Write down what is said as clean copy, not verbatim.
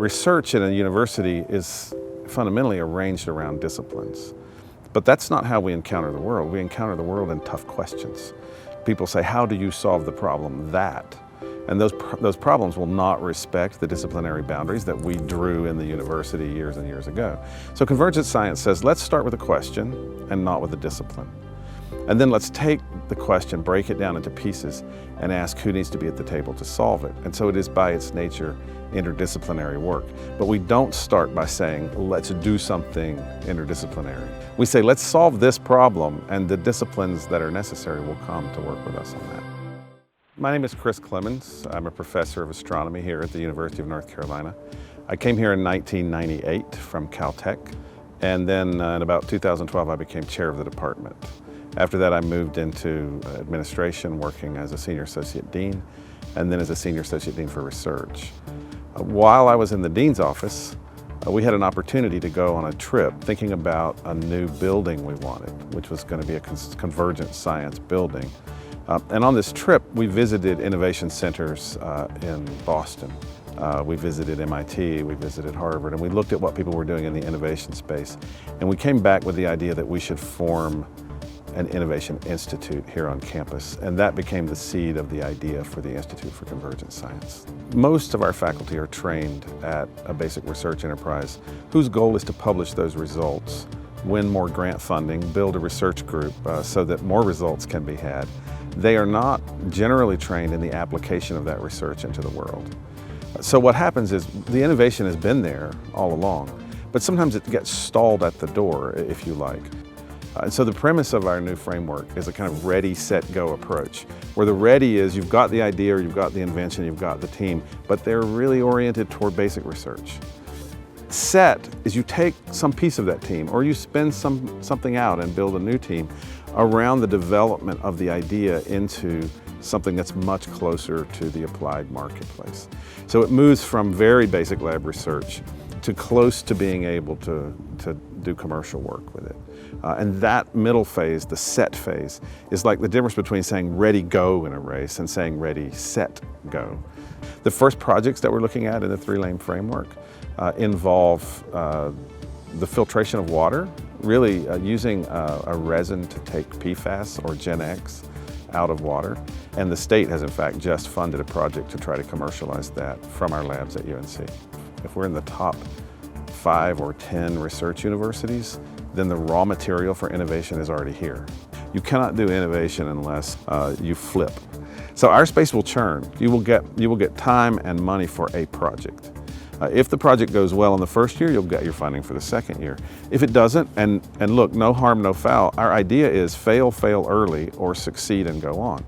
Research in a university is fundamentally arranged around disciplines. But that's not how we encounter the world. We encounter the world in tough questions. People say, how do you solve the problem that? And those problems will not respect the disciplinary boundaries that we drew in the university years and years ago. So Convergent Science says, let's start with a question and not with a discipline. And then let's take the question, break it down into pieces, and ask who needs to be at the table to solve it. And so it is by its nature interdisciplinary work. But we don't start by saying, let's do something interdisciplinary. We say, let's solve this problem, and the disciplines that are necessary will come to work with us on that. My name is Chris Clemens. I'm a professor of astronomy here at the University of North Carolina. I came here in 1998 from Caltech, and then in about 2012 I became chair of the department. After that I moved into administration, working as a senior associate dean, and then as a senior associate dean for research. While I was in the dean's office, we had an opportunity to go on a trip thinking about a new building we wanted, which was going to be a Convergent Science building. And on this trip, we visited innovation centers in Boston. We visited MIT, we visited Harvard, and we looked at what people were doing in the innovation space. And we came back with the idea that we should form an innovation institute here on campus, and that became the seed of the idea for the Institute for Convergent Science. Most of our faculty are trained at a basic research enterprise whose goal is to publish those results, win more grant funding, build a research group so that more results can be had. They are not generally trained in the application of that research into the world. So what happens is the innovation has been there all along, but sometimes it gets stalled at the door, if you like. And so the premise of our new framework is a kind of ready, set, go approach, where the ready is you've got the idea or you've got the invention, you've got the team, but they're really oriented toward basic research. Set is you take some piece of that team or you spin something out and build a new team around the development of the idea into something that's much closer to the applied marketplace. So it moves from very basic lab research to close to being able to do commercial work with it. And that middle phase, the set phase, is like the difference between saying ready, go in a race and saying ready, set, go. The first projects that we're looking at in the three-lane framework involve the filtration of water, really using a resin to take PFAS or Gen X out of water. And the state has in fact just funded a project to try to commercialize that from our labs at UNC. If we're in the top 5 or 10 research universities, then the raw material for innovation is already here. You cannot do innovation unless you flip. So our space will churn. You will get time and money for a project. If the project goes well in the first year, you'll get your funding for the second year. If it doesn't, and look, no harm, no foul, our idea is fail early or succeed and go on.